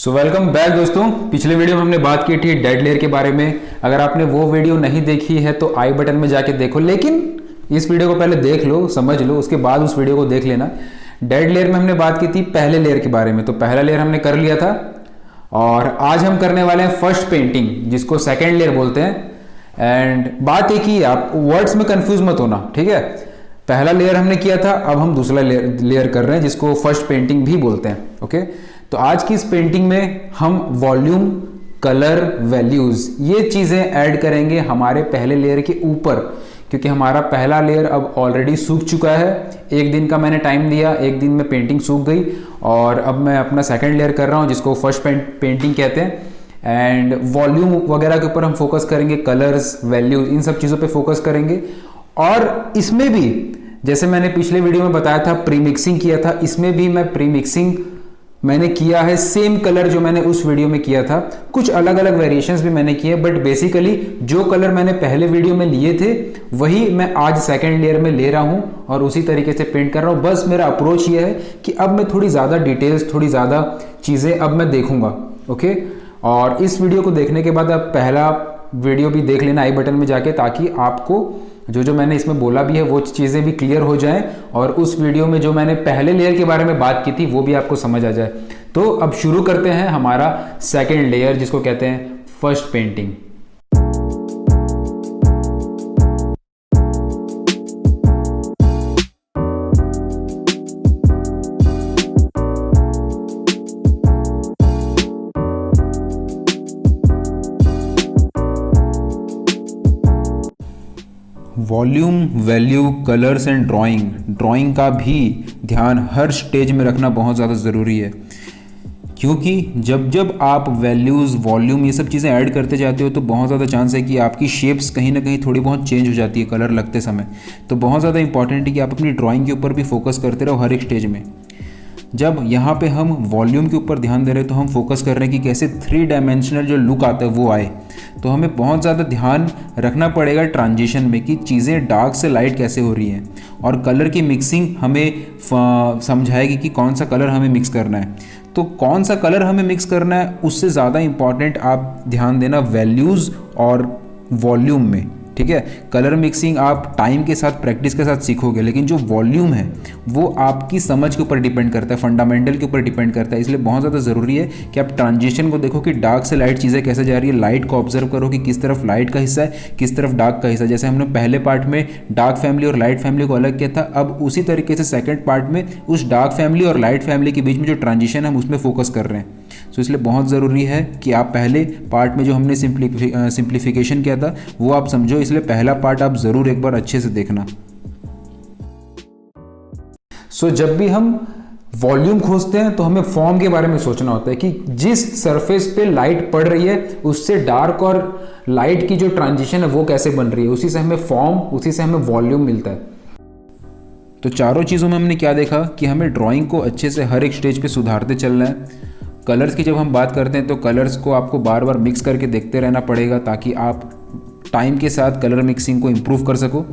Welcome back दोस्तों। पिछले video में हमने बात की थी डेड लेयर के बारे में। अगर आपने वो वीडियो नहीं देखी है तो आई बटन में जाके देखो, लेकिन इस वीडियो को पहले देख लो, समझ लो, उसके बाद उस वीडियो को देख लेना। डेड लेयर में हमने बात की थी पहले लेयर के बारे में, तो पहला लेयर हमने कर लिया था और आज हम करने वाले हैं फर्स्ट पेंटिंग, जिसको सेकेंड लेयर बोलते हैं। एंड बात एक ही है, आप वर्ड्स में कंफ्यूज मत होना, ठीक है। पहला लेयर हमने किया था, अब हम दूसरा लेयर कर रहे हैं जिसको फर्स्ट पेंटिंग भी बोलते हैं। ओके, तो आज की इस पेंटिंग में हम वॉल्यूम, कलर, वैल्यूज, ये चीजें ऐड करेंगे हमारे पहले लेयर के ऊपर, क्योंकि हमारा पहला लेयर अब ऑलरेडी सूख चुका है। एक दिन का मैंने टाइम दिया, एक दिन में पेंटिंग सूख गई और अब मैं अपना सेकंड लेयर कर रहा हूं जिसको फर्स्ट पेंटिंग कहते हैं। एंड वॉल्यूम वगैरह के ऊपर हम फोकस करेंगे, कलर्स, वैल्यूज, इन सब चीज़ों पे फोकस करेंगे। और इसमें भी जैसे मैंने पिछले वीडियो में बताया था प्री मिक्सिंग किया था, इसमें भी मैं प्री मिक्सिंग मैंने किया है, सेम कलर जो मैंने उस वीडियो में किया था। कुछ अलग अलग वेरिएशंस भी मैंने किए, बट बेसिकली जो कलर मैंने पहले वीडियो में लिए थे वही मैं आज सेकंड लेयर में ले रहा हूं और उसी तरीके से पेंट कर रहा हूं। बस मेरा अप्रोच ये है कि अब मैं थोड़ी ज़्यादा डिटेल्स, थोड़ी ज़्यादा चीज़ें अब मैं देखूंगा। ओके, और इस वीडियो को देखने के बाद आप पहला वीडियो भी देख लेना आई बटन में जाके, ताकि आपको जो मैंने इसमें बोला भी है वो चीज़ें भी क्लियर हो जाएं और उस वीडियो में जो मैंने पहले लेयर के बारे में बात की थी वो भी आपको समझ आ जाए। तो अब शुरू करते हैं हमारा सेकंड लेयर, जिसको कहते हैं first painting. Volume, value, colours and drawing का भी ध्यान हर स्टेज में रखना बहुत ज़्यादा ज़रूरी है, क्योंकि जब आप वैल्यूज़, वॉल्यूम, ये सब चीज़ें ऐड करते जाते हो तो बहुत ज़्यादा चांस है कि आपकी शेप्स कहीं ना कहीं थोड़ी बहुत चेंज हो जाती है कलर लगते समय। तो बहुत ज़्यादा इंपॉर्टेंट है कि आप अपनी ड्राइंग के ऊपर भी फोकस करते रहो हर एक स्टेज में। जब यहाँ पे हम वॉल्यूम के ऊपर ध्यान दे रहे हैं तो हम फोकस कर रहे हैं कि कैसे 3 डायमेंशनल जो लुक आता है वो आए। तो हमें बहुत ज़्यादा ध्यान रखना पड़ेगा ट्रांजिशन में कि चीज़ें डार्क से लाइट कैसे हो रही हैं, और कलर की मिक्सिंग हमें समझाएगी कि कौन सा कलर हमें मिक्स करना है। तो कौन सा कलर हमें मिक्स करना है उससे ज़्यादा इम्पॉर्टेंट आप ध्यान देना वैल्यूज़ और वॉल्यूम में, ठीक है। कलर मिक्सिंग आप टाइम के साथ, प्रैक्टिस के साथ सीखोगे, लेकिन जो वॉल्यूम है वो आपकी समझ के ऊपर डिपेंड करता है, फंडामेंटल के ऊपर डिपेंड करता है। इसलिए बहुत ज़्यादा ज़रूरी है कि आप ट्रांजिशन को देखो कि डार्क से लाइट चीज़ें कैसे जा रही है, लाइट को ऑब्जर्व करो कि किस तरफ लाइट का हिस्सा है, किस तरफ डार्क का हिस्सा। जैसे हमने पहले पार्ट में डार्क फैमिली और लाइट फैमिली को अलग किया था, अब उसी तरीके से सेकेंड पार्ट में उस डार्क फैमिली और लाइट फैमिली के बीच में जो ट्रांजिशन है हम उसमें फोकस कर रहे हैं। तो इसलिए बहुत ज़रूरी है कि आप पहले पार्ट में जो हमने सिंप्लीफिकेशन किया था वो आप समझो, इसलिए पहला पार्ट आप ज़रूर एक बार अच्छे से देखना। जब भी हम वॉल्यूम खोजते हैं तो हमें फॉर्म के बारे में सोचना होता है कि जिस सरफेस पे लाइट पड़ रही है उससे डार्क और लाइट की जो ट्रांजिशन है वो कैसे बन रही है, उसी से हमें फॉर्म, उसी से हमें वॉल्यूम मिलता है। तो चारों चीज़ों में हमने क्या देखा कि हमें ड्राइंग को अच्छे से हर एक स्टेज पे सुधारते चलना है। कलर्स की जब हम बात करते हैं तो कलर्स को आपको बार बार मिक्स करके देखते रहना पड़ेगा ताकि आप टाइम के साथ कलर मिक्सिंग को इम्प्रूव कर सको।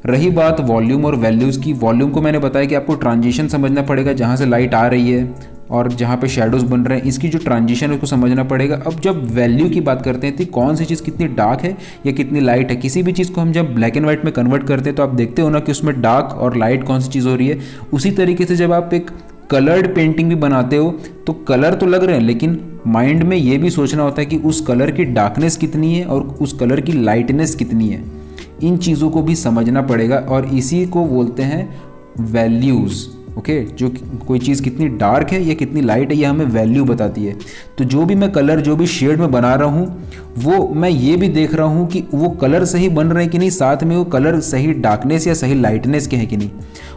रही बात वॉल्यूम और वैल्यूज़ की, वॉल्यूम को मैंने बताया कि आपको ट्रांजिशन समझना पड़ेगा, जहाँ से लाइट आ रही है और जहाँ पे शैडोज़ बन रहे हैं, इसकी जो ट्रांजिशन है उसको समझना पड़ेगा। अब जब वैल्यू की बात करते हैं तो कौन सी चीज़ कितनी डार्क है या कितनी लाइट है, किसी भी चीज़ को हम जब ब्लैक एंड वाइट में कन्वर्ट करते हैं तो आप देखते हो ना कि उसमें डार्क और लाइट कौन सी चीज़ हो रही है। उसी तरीके से जब आप एक कलर्ड पेंटिंग भी बनाते हो तो कलर तो लग रहे हैं, लेकिन माइंड में ये भी सोचना होता है कि उस कलर की डार्कनेस कितनी है और उस कलर की लाइटनेस कितनी है। इन चीज़ों को भी समझना पड़ेगा और इसी को बोलते हैं वैल्यूज़। ओके, जो कोई चीज़ कितनी डार्क है या कितनी लाइट है ये हमें वैल्यू बताती है। तो जो भी मैं कलर, जो भी शेड में बना रहा हूँ वो मैं ये भी देख रहा हूँ कि वो कलर सही बन रहे हैं कि नहीं, साथ में वो कलर सही डार्कनेस या सही लाइटनेस के हैं कि नहीं।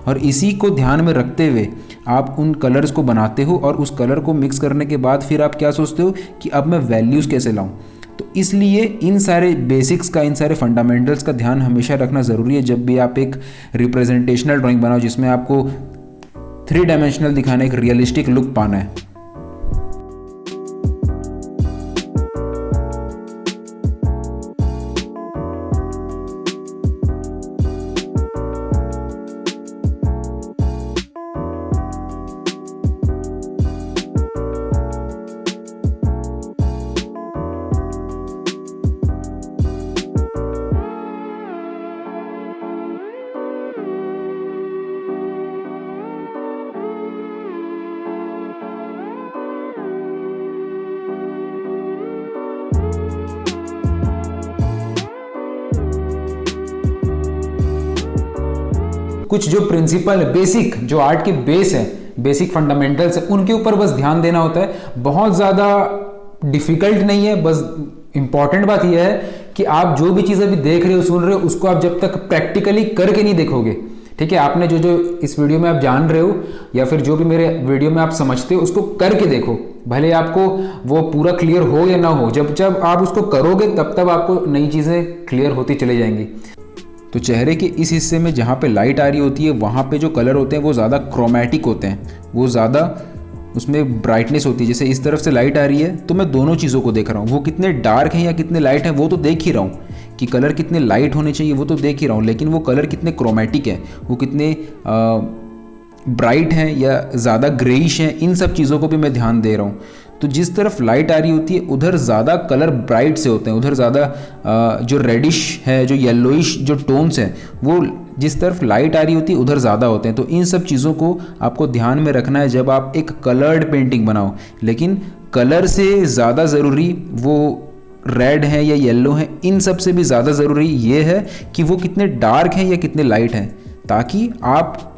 और इसी को ध्यान में रखते हुए आप उन कलर्स को बनाते हो और उस कलर को मिक्स करने के बाद फिर आप क्या सोचते हो कि अब मैं वैल्यूज़ कैसे लाऊं। तो इसलिए इन सारे बेसिक्स का, इन सारे फंडामेंटल्स का ध्यान हमेशा रखना ज़रूरी है जब भी आप एक रिप्रेजेंटेशनल ड्राइंग बनाओ जिसमें आपको 3 डायमेंशनल दिखाना, एक रियलिस्टिक लुक पाना है। कुछ जो प्रिंसिपल बेसिक जो आर्ट की बेस है, बेसिक फंडामेंटल्स है, उनके ऊपर बस ध्यान देना होता है। बहुत ज़्यादा डिफिकल्ट नहीं है। बस इंपॉर्टेंट बात यह है कि आप जो भी चीज़ अभी देख रहे हो, सुन रहे हो, उसको आप जब तक प्रैक्टिकली करके नहीं देखोगे, ठीक है, आपने जो जो इस वीडियो में आप जान रहे हो या फिर जो भी मेरे वीडियो में आप समझते हो, उसको करके देखो। भले आपको वो पूरा क्लियर हो या ना हो, जब जब आप उसको करोगे तब तब आपको नई चीज़ें क्लियर होती चली जाएंगी। तो चेहरे के इस हिस्से में जहाँ पे लाइट आ रही होती है, वहाँ पे जो कलर होते हैं वो ज़्यादा क्रोमैटिक होते हैं, वो ज़्यादा उसमें ब्राइटनेस होती है। जैसे इस तरफ से लाइट आ रही है तो मैं दोनों चीज़ों को देख रहा हूँ, वो कितने डार्क हैं या कितने लाइट हैं वो तो देख ही रहा हूँ, कि कलर कितने लाइट होने चाहिए वो तो देख ही रहा हूँ, लेकिन वो कलर कितने क्रोमैटिक हैं, वो कितने ब्राइट हैं या ज़्यादा ग्रेइश हैं, इन सब चीज़ों को भी मैं ध्यान दे रहा हूँ। तो जिस तरफ लाइट आ रही होती है उधर ज़्यादा कलर ब्राइट से होते हैं, उधर ज़्यादा जो रेडिश है, जो येलोइश जो टोन्स हैं, वो जिस तरफ लाइट आ रही होती है उधर ज़्यादा होते हैं। तो इन सब चीज़ों को आपको ध्यान में रखना है जब आप एक कलर्ड पेंटिंग बनाओ। लेकिन कलर से ज़्यादा ज़रूरी वो रेड है या येलो है, इन सब से भी ज़्यादा ज़रूरी ये है कि वो कितने डार्क हैं या कितने लाइट हैं, ताकि आप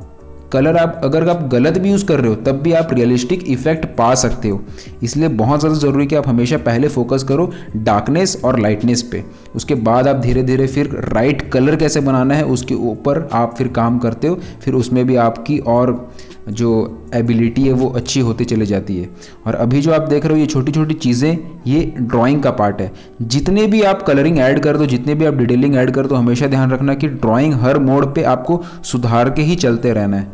कलर अगर आप गलत भी यूज़ कर रहे हो तब भी आप रियलिस्टिक इफेक्ट पा सकते हो। इसलिए बहुत ज़्यादा ज़रूरी कि आप हमेशा पहले फोकस करो डार्कनेस और लाइटनेस पे, उसके बाद आप धीरे धीरे फिर राइट कलर कैसे बनाना है उसके ऊपर आप फिर काम करते हो, फिर उसमें भी आपकी और जो एबिलिटी है वो अच्छी होती चली जाती है। और अभी जो आप देख रहे हो ये छोटी छोटी चीज़ें, ये ड्राइंग का पार्ट है। जितने भी आप कलरिंग ऐड कर दो, जितने भी आप डिटेलिंग ऐड कर दो, हमेशा ध्यान रखना कि ड्राइंग हर मोड पे आपको सुधार के ही चलते रहना है।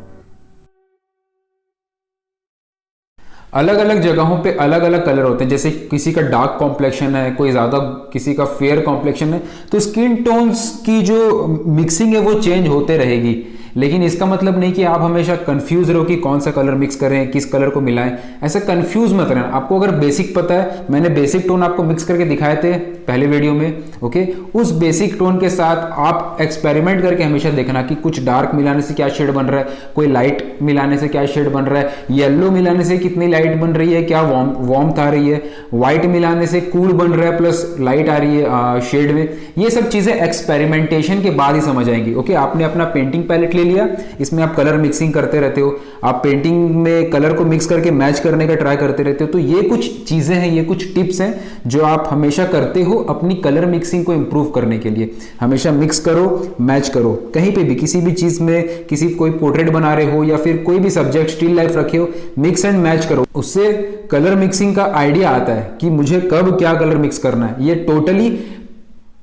अलग अलग जगहों पे अलग अलग कलर होते हैं। जैसे किसी का डार्क कॉम्प्लेक्शन है, कोई ज़्यादा किसी का फेयर कॉम्प्लेक्शन है, तो स्किन टोन्स की जो मिक्सिंग है वो चेंज होते रहेगी। लेकिन इसका मतलब नहीं कि आप हमेशा कंफ्यूज रहो कि कौन सा कलर मिक्स करें, किस कलर को मिलाएं। ऐसा कंफ्यूज मत रहना। आपको अगर बेसिक पता है, मैंने बेसिक टोन आपको मिक्स करके दिखाए थे पहले वीडियो में, ओके, उस बेसिक टोन के साथ आप एक्सपेरिमेंट करके हमेशा देखना कि कुछ डार्क मिलाने से क्या शेड बन रहा है, कोई लाइट मिलाने से क्या शेड बन रहा है, येलो मिलाने से कितनी लाइट बन रही है, क्या वार्मथ आ रही है, व्हाइट मिलाने से कूल बन रहा है प्लस लाइट आ रही है शेड में। ये सब चीजें एक्सपेरिमेंटेशन के बाद ही समझ आएंगी। ओके, आपने अपना पेंटिंग पैलेट लिया, इसमें आप कलर मिक्सिंग करते रहते हो, आप पेंटिंग में कलर को मिक्स करके मैच करने का ट्राई करते रहते हो। तो ये कुछ चीजें हैं, ये कुछ टिप्स हैं जो आप हमेशा करते हो अपनी कलर मिक्सिंग को इंप्रूव करने के लिए। हमेशा मिक्स करो, मैच करो, कहीं पे भी किसी भी चीज में, किसी कोई पोर्ट्रेट बना रहे हो या फिर कोई भी सब्जेक्ट स्टिल लाइफ रखे हो, मिक्स एंड मैच करो। उससे कलर मिक्सिंग का आइडिया आता है कि मुझे कब क्या कलर मिक्स करना है। ये टोटली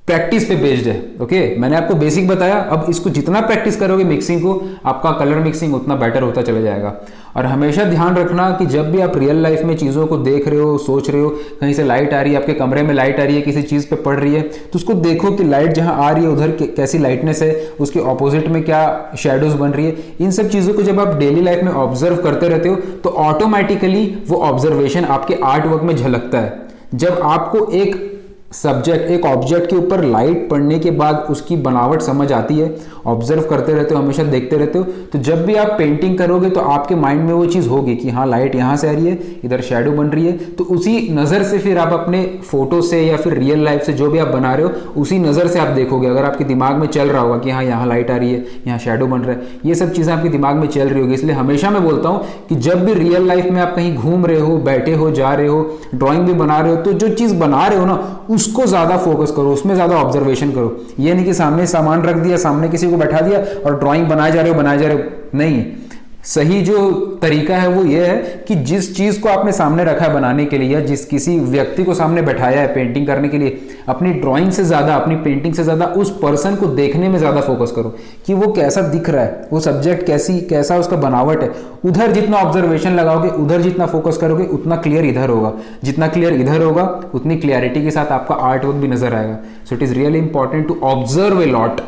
प्रैक्टिस पे बेस्ड है। ओके, मैंने आपको बेसिक बताया, अब इसको जितना प्रैक्टिस करोगे मिक्सिंग को, आपका कलर मिक्सिंग उतना बेटर होता चला जाएगा। और हमेशा ध्यान रखना कि जब भी आप रियल लाइफ में चीज़ों को देख रहे हो, सोच रहे हो, कहीं से लाइट आ रही है, आपके कमरे में लाइट आ रही है, किसी चीज़ पे पड़ रही है, तो उसको देखो कि लाइट जहाँ आ रही है उधर कैसी लाइटनेस है, उसके ऑपोजिट में क्या शेडोज बन रही है। इन सब चीज़ों को जब आप डेली लाइफ में ऑब्जर्व करते रहते हो तो ऑटोमेटिकली वो ऑब्जर्वेशन आपके आर्ट वर्क में झलकता है। जब आपको एक सब्जेक्ट, एक ऑब्जेक्ट के ऊपर लाइट पड़ने के बाद उसकी बनावट समझ आती है, ऑब्जर्व करते रहते हो, हमेशा देखते रहते हो, तो जब भी आप पेंटिंग करोगे तो आपके माइंड में वो चीज़ होगी कि हाँ लाइट यहाँ से आ रही है, इधर शैडो बन रही है। तो उसी नज़र से फिर आप अपने फोटो से या फिर रियल लाइफ से जो भी आप बना रहे हो उसी नज़र से आप देखोगे। अगर आपके दिमाग में चल रहा होगा कि हाँ यहाँ लाइट आ रही है, यहाँ शैडो बन रहा है, ये सब चीज़ें आपके दिमाग में चल रही होगी। इसलिए हमेशा मैं बोलता हूँ कि जब भी रियल लाइफ में आप कहीं घूम रहे हो, बैठे हो, जा रहे हो, ड्राइंग भी बना रहे हो, तो जो चीज़ बना रहे हो ना उसको ज़्यादा फोकस करो, उसमें ज़्यादा ऑब्जर्वेशन करो। ये नहीं कि सामने सामान रख दिया, सामने किसी को बैठा दिया और ड्राइंग बनाए जा रहे हो, नहीं। सही जो तरीका है वो ये है कि जिस चीज़ को आपने सामने रखा है बनाने के लिए, या जिस किसी व्यक्ति को सामने बैठाया है पेंटिंग करने के लिए, अपनी ड्राइंग से ज़्यादा, अपनी पेंटिंग से ज़्यादा उस पर्सन को देखने में ज़्यादा फोकस करो कि वो कैसा दिख रहा है, वो सब्जेक्ट कैसा उसका बनावट है। उधर जितना ऑब्जर्वेशन लगाओगे, उधर जितना फोकस करोगे, उतना क्लियर इधर होगा। जितना क्लियर इधर होगा उतनी क्लियरिटी के साथ आपका आर्ट वर्क भी नजर आएगा। So it is really important to observe a lot.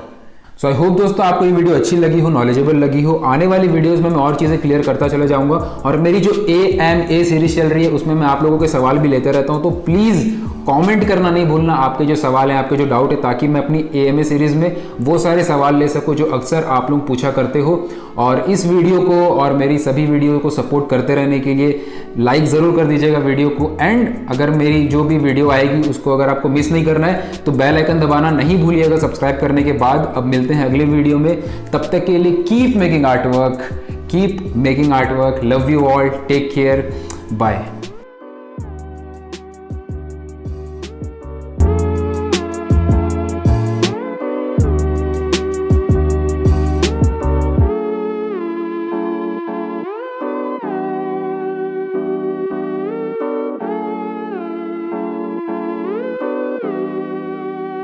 So I hope दोस्तों आपको ये वीडियो अच्छी लगी हो, नॉलेजेबल लगी हो। आने वाली वीडियोस में मैं और चीज़ें क्लियर करता चला जाऊंगा। और मेरी जो AMA सीरीज चल रही है उसमें मैं आप लोगों के सवाल भी लेते रहता हूं, तो प्लीज़ कमेंट करना नहीं भूलना, आपके जो सवाल हैं, आपके जो डाउट है, ताकि मैं अपनी AMA सीरीज़ में वो सारे सवाल ले सकूं जो अक्सर आप लोग पूछा करते हो। और इस वीडियो को और मेरी सभी वीडियो को सपोर्ट करते रहने के लिए लाइक ज़रूर कर दीजिएगा वीडियो को। एंड अगर मेरी जो भी वीडियो आएगी उसको अगर आपको मिस नहीं करना है तो बेल आइकन दबाना नहीं भूलिएगा सब्सक्राइब करने के बाद। अब मिलते हैं अगले वीडियो में, तब तक के लिए keep making artwork, keep making artwork. Love you all, take care, bye.